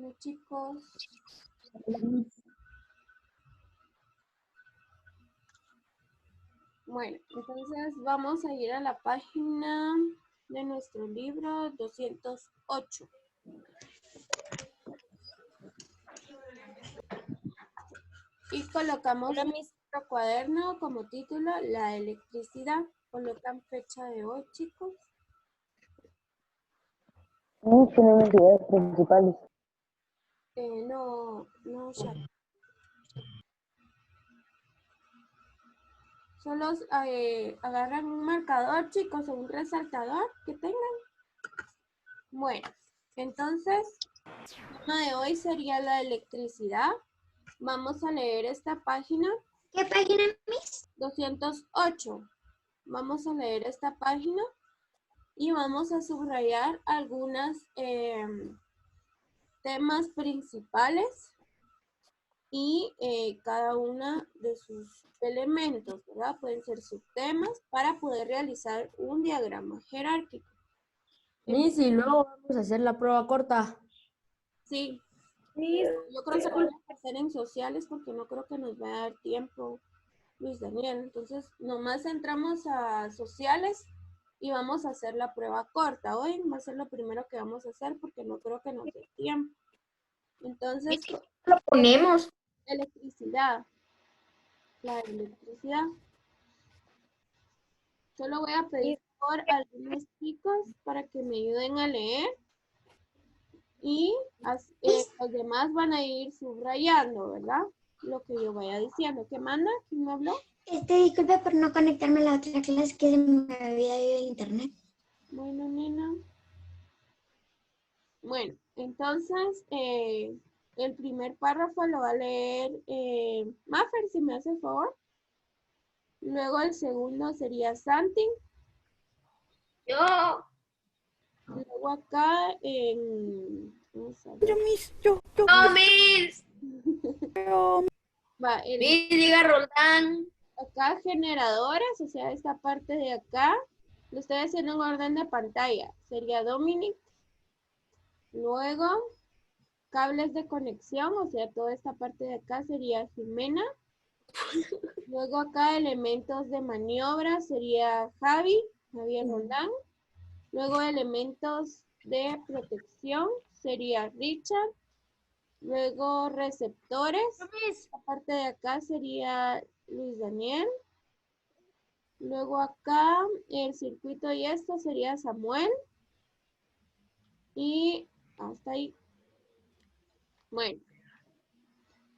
Hola chicos. Bueno, entonces vamos a ir a la página de nuestro libro 208. Y colocamos nuestro cuaderno como título, la electricidad. Colocan fecha de hoy, chicos. Tenemos ideas principales. No, ya. Solo agarran un marcador, chicos, o un resaltador que tengan. Bueno, entonces, el tema de hoy sería la electricidad. Vamos a leer esta página. ¿Qué página, Miss? 208. Vamos a leer esta página y vamos a subrayar algunos temas principales y cada uno de sus elementos, ¿verdad? Pueden ser subtemas para poder realizar un diagrama jerárquico. Miss, y luego vamos a hacer la prueba corta. Sí. Yo creo que lo vamos a hacer en sociales porque no creo que nos va a dar tiempo, Luis Daniel. Entonces, nomás entramos a sociales y vamos a hacer la prueba corta. Hoy va a ser lo primero que vamos a hacer porque no creo que nos dé tiempo. Entonces, Lo ponemos. electricidad. La electricidad. Solo voy a pedir por algunos chicos para que me ayuden a leer. Y los demás van a ir subrayando, ¿verdad? Lo que yo vaya diciendo. ¿Qué manda? ¿Quién me habló? Disculpe por no conectarme a la otra clase que se me había ido el internet. Bueno, nena. Bueno, entonces, el primer párrafo lo va a leer Maffer, si me hace el favor. Luego el segundo sería Santi. Yo. Luego acá en... Vamos a ver. Yo, Miss, yo. No, Miss. Va, Miss, diga Roldán. acá generadores, o sea, esta parte de acá, lo estoy haciendo en orden de pantalla. Sería Dominic. Luego, cables de conexión, o sea, toda esta parte de acá sería Jimena. Luego acá elementos de maniobra sería Javier Roldán. Luego elementos de protección sería Richard. Luego receptores, esta parte de acá sería Luis Daniel. Luego acá el circuito y esto sería Samuel. Y hasta ahí. Bueno,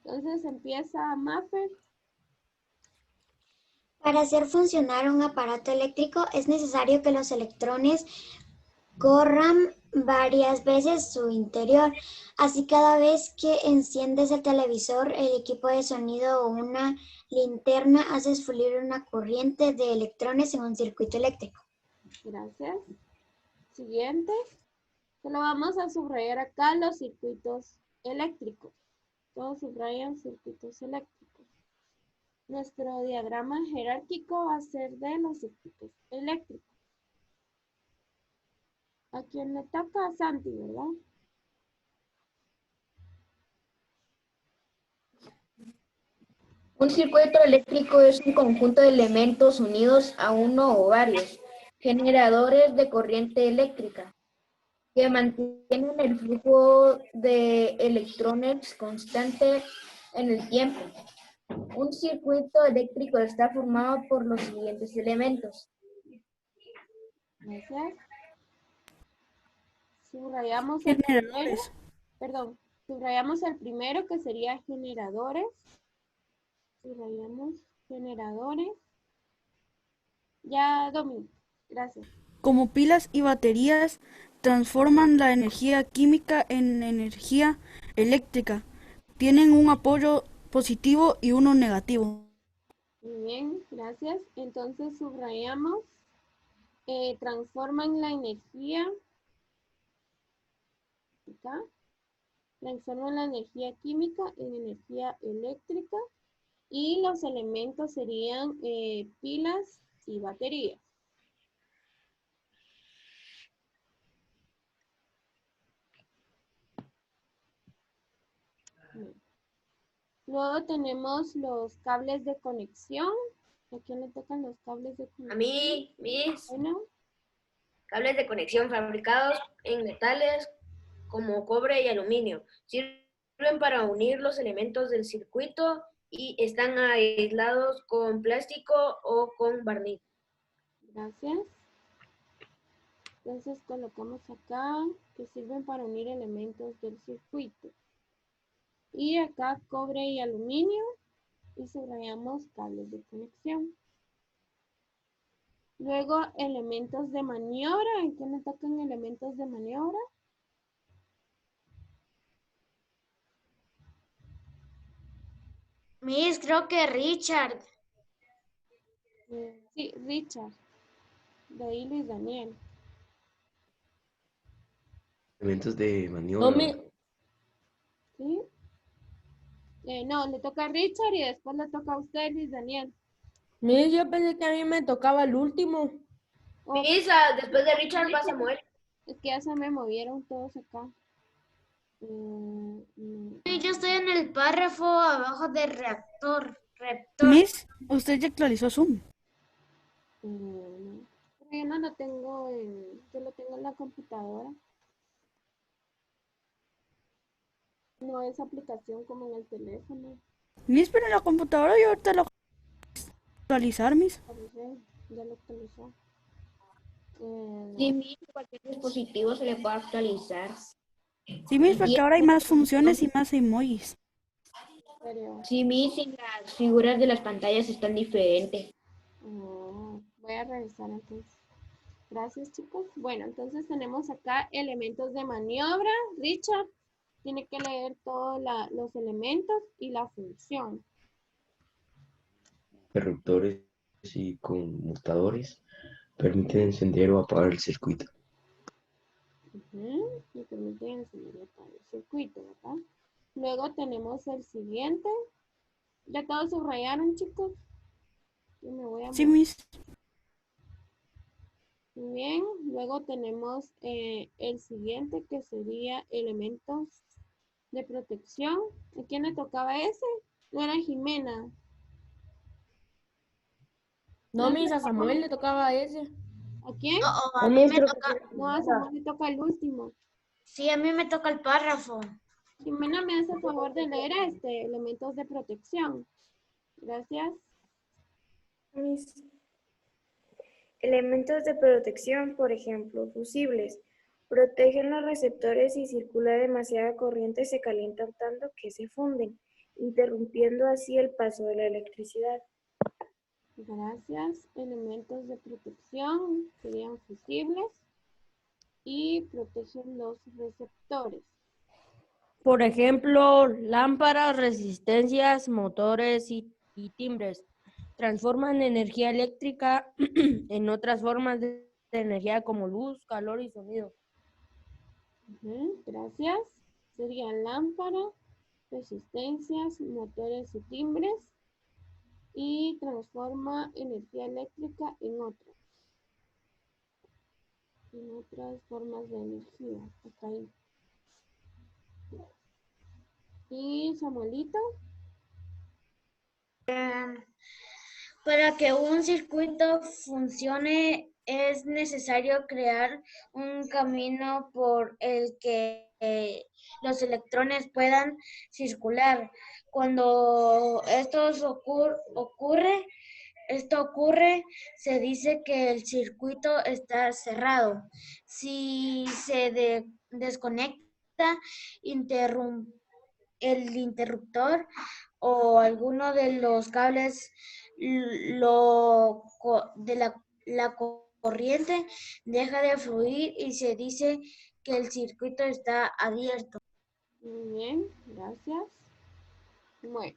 entonces empieza Maffer. Para hacer funcionar un aparato eléctrico es necesario que los electrones corran varias veces su interior. Así cada vez que enciendes el televisor, el equipo de sonido o una linterna haces fluir una corriente de electrones en un circuito eléctrico. Gracias. Siguiente. Solo vamos a subrayar acá los circuitos eléctricos. Todos subrayan circuitos eléctricos. Nuestro diagrama jerárquico va a ser de los circuitos eléctricos. A quien le toca a Santi, ¿verdad? Un circuito eléctrico es un conjunto de elementos unidos a uno o varios generadores de corriente eléctrica que mantienen el flujo de electrones constante en el tiempo. Un circuito eléctrico está formado por los siguientes elementos. Gracias. Subrayamos el primero. Generadores. Perdón. Subrayamos el primero que sería generadores. Subrayamos generadores. Ya, Domi. Gracias. Como pilas y baterías transforman la energía química en energía eléctrica. Tienen un apoyo positivo y uno negativo. Muy bien, gracias. Entonces subrayamos. Transforman la energía. Acá. Transforman la energía química en energía eléctrica. Y los elementos serían pilas y baterías. Luego tenemos los cables de conexión. ¿A quién le tocan los cables de conexión? A mí, mis Bueno, cables de conexión fabricados en metales como cobre y aluminio sirven para unir los elementos del circuito y están aislados con plástico o con barniz. gracias. Entonces colocamos acá que sirven para unir elementos del circuito. Y acá cobre y aluminio y subrayamos cables de conexión. Luego elementos de maniobra. ¿En qué me tocan elementos de maniobra? Miss, creo que Richard. Sí, Richard. De ahí Luis Daniel. Elementos de No, maniobra. ¿Sí? No, le toca a Richard y después le toca a usted, Luis Daniel. Miss, yo pensé que a mí me tocaba el último. Oh, Después de Richard va Samuel. es que ya se me movieron todos acá. Yo estoy en el párrafo abajo del reactor. Miss, usted ya actualizó Zoom. Pero yo no lo tengo yo lo tengo en la computadora. No es aplicación como en el teléfono. Miss, pero en la computadora yo ahorita lo voy a actualizar, Miss. Ya lo actualizó. Sí, mis, cualquier dispositivo se le puede actualizar. Sí, Miss, porque ahora hay más funciones y más emojis. Pero, Sí, mis, y las figuras de las pantallas están diferentes. voy a revisar entonces. Gracias, chicos. Bueno, entonces tenemos acá elementos de maniobra. Richard tiene que leer todos los elementos y la función. Interruptores y conmutadores permiten encender o apagar el circuito. Y permiten encender y apagar el circuito, ¿verdad? Luego tenemos el siguiente. ¿Ya todos subrayaron, chicos? Yo me voy a Sí, mover. Miss. Muy bien. Luego tenemos el siguiente que sería elementos de protección. ¿A quién le tocaba ese? No era Jimena. No, Miss, a Samuel le tocaba ese. ¿A quién? A No, mí Miss, me creo que toca, fue la No, a primera. Samuel le toca el último. sí, a mí me toca el párrafo. Jimena, me hace el favor de leer elementos de protección. Gracias. Mis elementos de protección, por ejemplo, fusibles, protegen los receptores si circula demasiada corriente se calientan tanto que se funden, interrumpiendo así el paso de la electricidad. Gracias. Elementos de protección serían fusibles y protegen los receptores. Por ejemplo, lámparas, resistencias, motores y timbres. Transforman energía eléctrica en otras formas de energía como luz, calor y sonido. Gracias. Serían lámparas, resistencias, motores y timbres. Y transforma energía eléctrica en otras formas de energía. Acá ahí. Y Samuelito. Para que un circuito funcione es necesario crear un camino por el que los electrones puedan circular. Cuando esto ocurre, se dice que el circuito está cerrado. Si se desconecta el interruptor o alguno de los cables la corriente deja de fluir y se dice que el circuito está abierto. Muy bien, gracias. Bueno,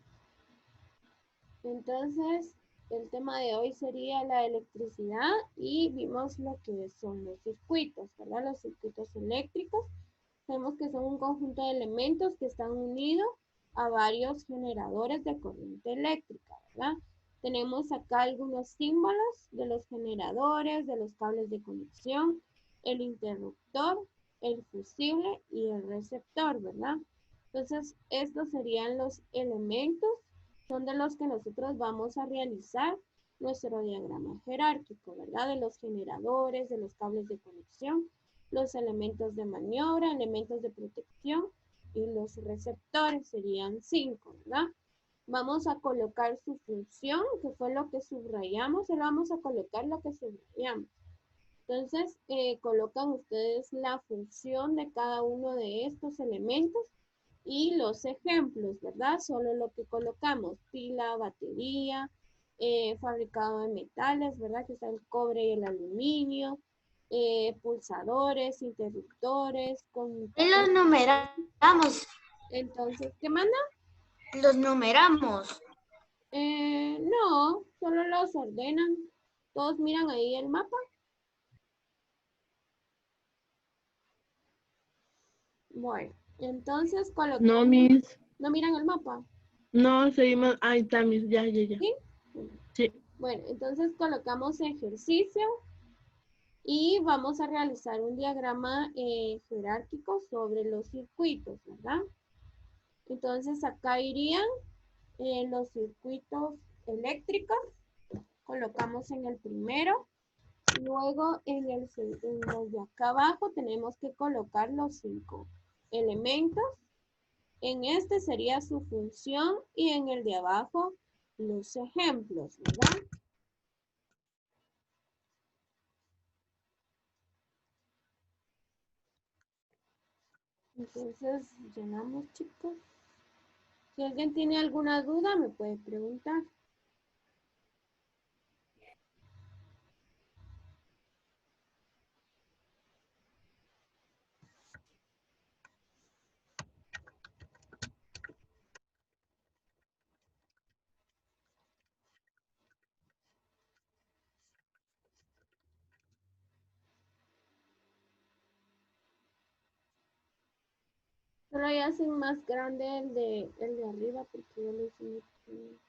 entonces el tema de hoy sería la electricidad y vimos lo que son los circuitos, ¿verdad? Los circuitos eléctricos. Sabemos que son un conjunto de elementos que están unidos a varios generadores de corriente eléctrica, ¿verdad? Tenemos acá algunos símbolos de los generadores, de los cables de conexión, el interruptor, el fusible y el receptor, ¿verdad? Entonces, estos serían los elementos, son de los que nosotros vamos a realizar nuestro diagrama jerárquico, ¿verdad? De los generadores, de los cables de conexión, los elementos de maniobra, elementos de protección y los receptores serían 5, ¿verdad? Vamos a colocar su función, que fue lo que subrayamos, y vamos a colocar lo que subrayamos. Entonces, colocan ustedes la función de cada uno de estos elementos y los ejemplos, ¿verdad? Solo lo que colocamos, pila, batería, fabricado de metales, ¿verdad? Que está el cobre y el aluminio, pulsadores, interruptores, Y los numeramos. Entonces, ¿qué manda? Los numeramos. No, solo los ordenan. Todos miran ahí el mapa. Bueno, entonces colocamos. No, Miss. ¿No miran el mapa? No, seguimos. Ahí está, Miss. Ya. ¿Sí? Sí. Bueno, entonces colocamos ejercicio y vamos a realizar un diagrama jerárquico sobre los circuitos, ¿verdad? Entonces acá irían los circuitos eléctricos, colocamos en el primero, luego en los de acá abajo tenemos que colocar los 5 elementos. En este sería su función y en el de abajo los ejemplos, ¿verdad? Entonces, llenamos, chicos. Si alguien tiene alguna duda, me puede preguntar. Solo ya hacen más grande el de arriba porque yo lo hice muy pequeño.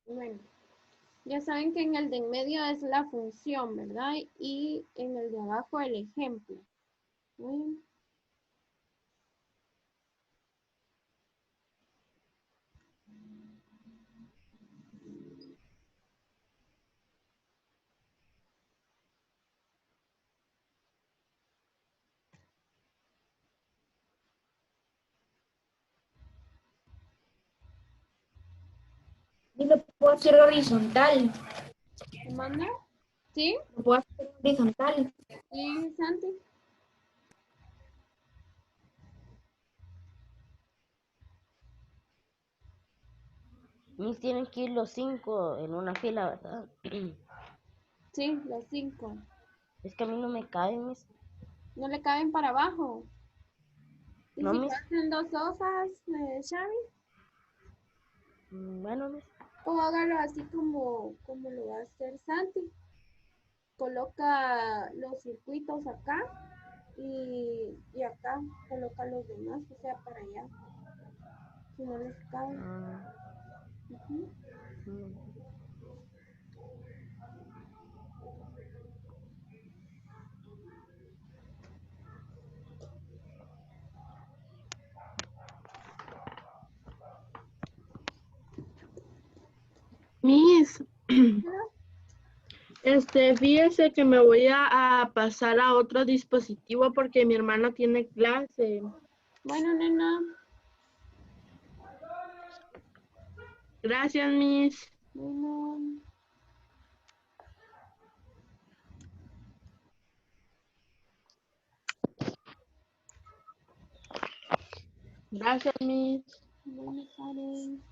Bueno, ya saben que en el de en medio es la función, ¿verdad? Y en el de abajo el ejemplo. Bueno. Y lo puedo hacer horizontal. ¿Te manda? ¿Sí? Lo puedo hacer horizontal. Sí, Santi. Mis tienen que ir los 5 en una fila, ¿verdad? Sí, los 5. Es que a mí no me caben, mis. No le caben para abajo. ¿Y No, si mis. hacen 2 hojas, Xavi? Bueno, mis. O hágalo así como lo va a hacer Santi. Coloca los circuitos acá y acá coloca los demás, o sea, para allá. Si no les cabe. Ujú. Mm. Miss, fíjese que me voy a pasar a otro dispositivo porque mi hermano tiene clase. Bueno, nena. Gracias, Miss. Bueno. Gracias, Miss. Bueno, Karen.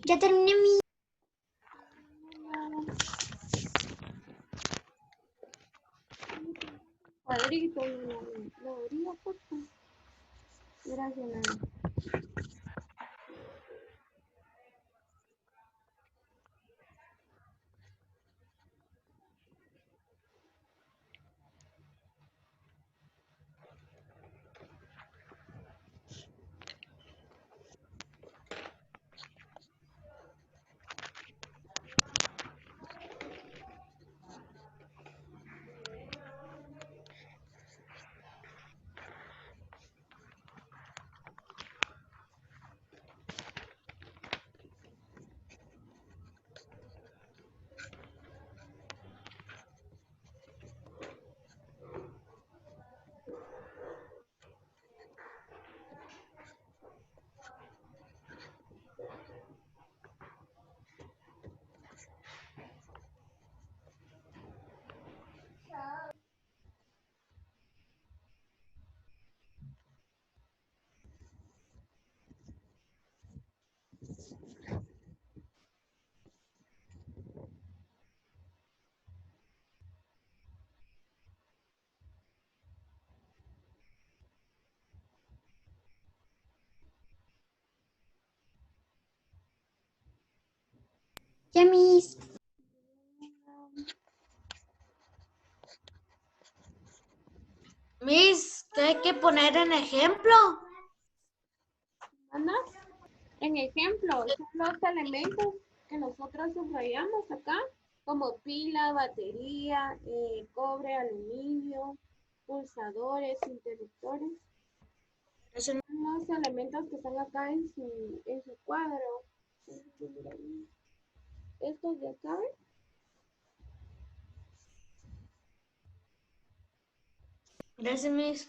Ya terminé mi... Cuadrito, lo abría, por favor. Gracias, nena. Ya, Miss. Miss, ¿qué hay que poner en ejemplo? Ana, en ejemplo, son los elementos que nosotros subrayamos acá, como pila, batería, cobre, aluminio, pulsadores, interruptores. Son los elementos que están acá en su cuadro. Estos de acá. Gracias, Miss.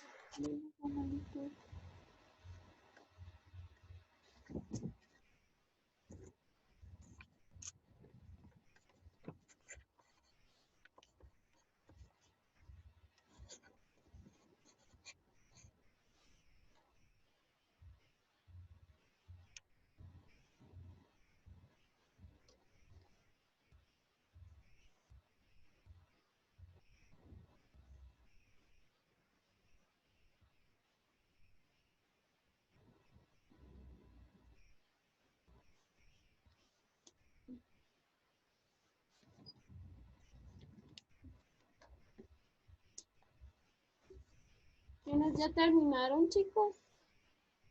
¿Quiénes ya terminaron, chicos?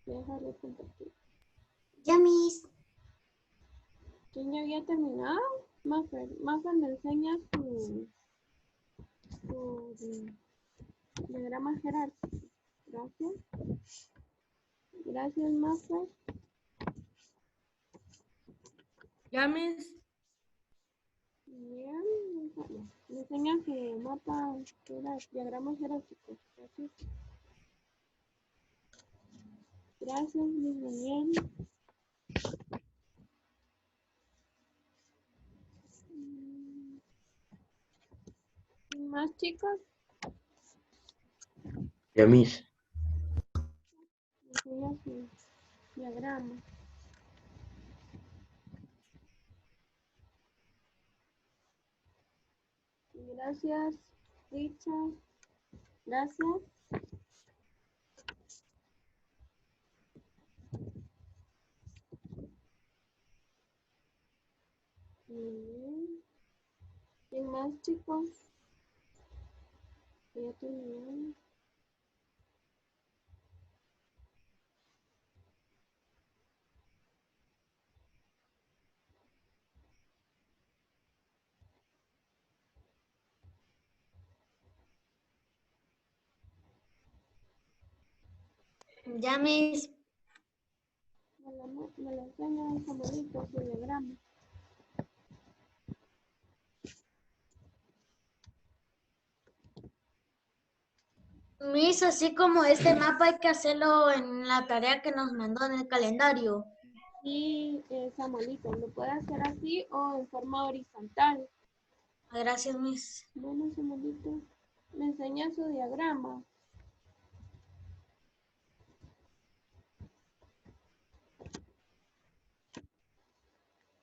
Déjale compartir. Ya, Miss. ¿Quién ya había terminado? Maffer me enseña su diagrama jerárquico. Gracias. Gracias, Maffer. Ya, Miss. Bien. Me enseña su mapa, diagrama jerárquico. Gracias. Gracias, Luis Daniel. ¿Más chicos? Ya, Miss. Enseña su diagrama. Gracias, Richard. Gracias. Muy bien. ¿Quién más, chicos? Ya terminamos. Ya, Miss. Me lo enseña el favorito, su diagrama. Miss, así como este mapa hay que hacerlo en la tarea que nos mandó en el calendario. Y Samuelito, lo puede hacer así o en forma horizontal. Gracias, Miss. Bueno, Samuelito, me enseña su diagrama.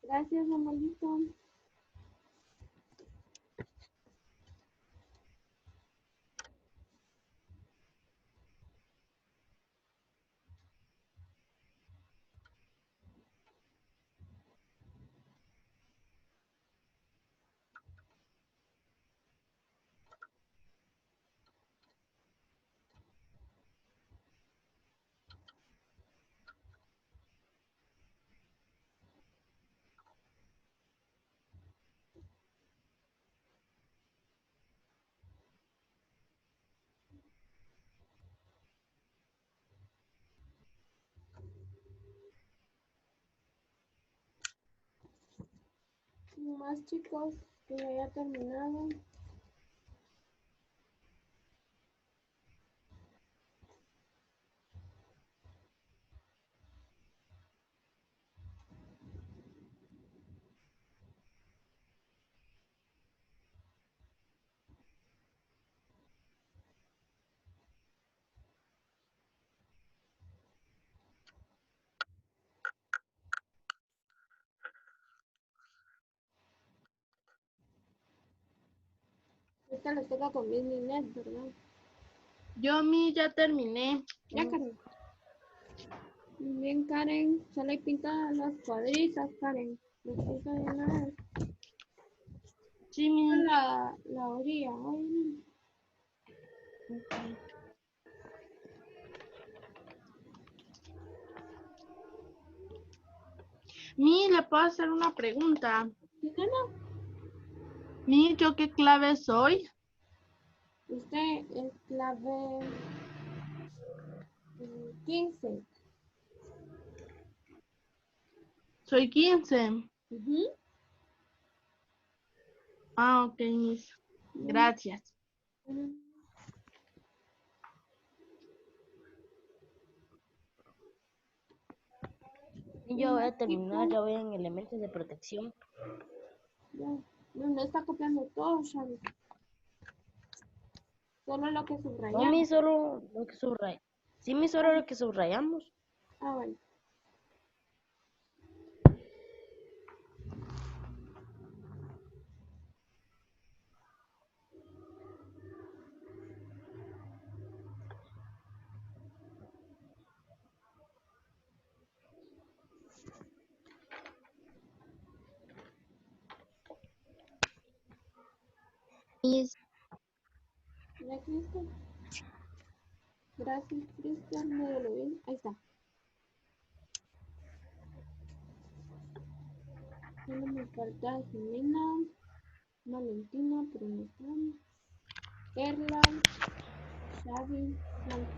Gracias, Samuelito. Más chicos que ya haya terminado. Ahorita les toca con Disney Net, ¿verdad? Yo, Miss, ya terminé. Ya, Karen. Muy bien, Karen. Solo hay pintadas las cuadritas, Karen. Los pinta de una vez. Sí, Miss. La orilla. Ay. Miss, ¿le puedo hacer una pregunta? ¿Sí, no? Miss, ¿yo qué clave soy? Usted es clave 15. Soy 15. Ujú. Ah, ok, Miss. Gracias. Y yo voy a terminar, ya voy en elementos de protección. Ya. No está copiando todo, Xavi. Solo lo que No, subrayamos. mi solo lo que subrayamos. Sí, mi solo lo que subrayamos. Ah, bueno. ¿Ya, Cristian? Gracias, Cristian. Médelo bien. Ahí está. Solo me falta Jimena, Valentina, pero no están. Erla, Xavi, Blanca.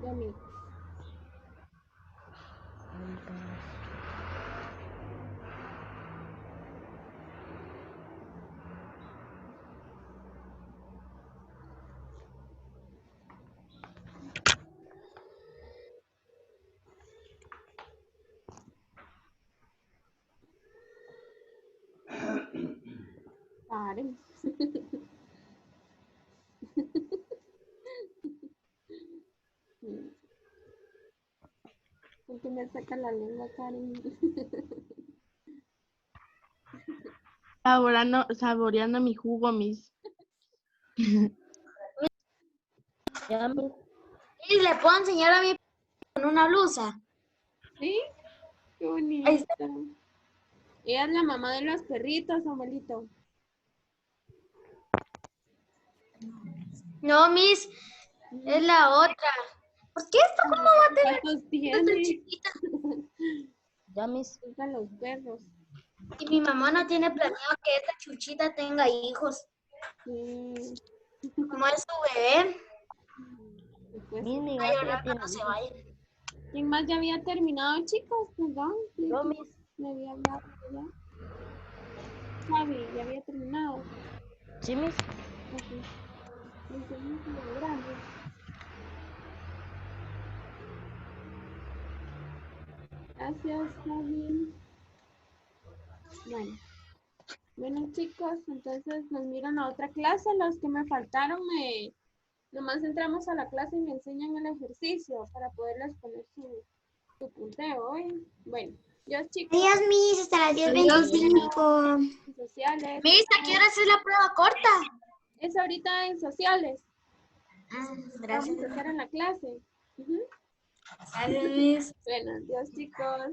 Domi. Paren. Porque me saca la lengua, Karen. Saboreando mi jugo, Miss. Ya, mi. ¿Y le puedo enseñar a mi con una blusa? ¿Sí? Qué bonita. Ella es la mamá de los perritos, abuelito. No, Miss, es la otra. ¿Por qué esto cómo va a tener ¿Cuántos tan tiene? chiquita? Ya, mis. Gustan los perros. Y mi mamá no tiene planeado que esta chuchita tenga hijos. Sí. Como es su bebé. Pues, Mi Ay, gato ya ojalá tiene no se hijos. vaya. ¿quién más ya había terminado, chicos? Perdón. Yo, mis. Me había hablado ya. Xavi, ya había terminado. Sí, mis. Ok. Entonces, lo grande. Gracias, Xavi. Bueno, chicos, entonces nos miran a otra clase. Los que me faltaron, nomás entramos a la clase y me enseñan el ejercicio para poderles poner su punteo hoy. Bueno, Dios, chicos. Adiós, Miss, hasta las Adiós. 10:25. Sociales. Miss, ¿a qué hora es la prueba corta? Es ahorita en sociales. Gracias. Vamos a estar en la clase. Ujú. Gracias, Miss. Bueno, Dios, chicos.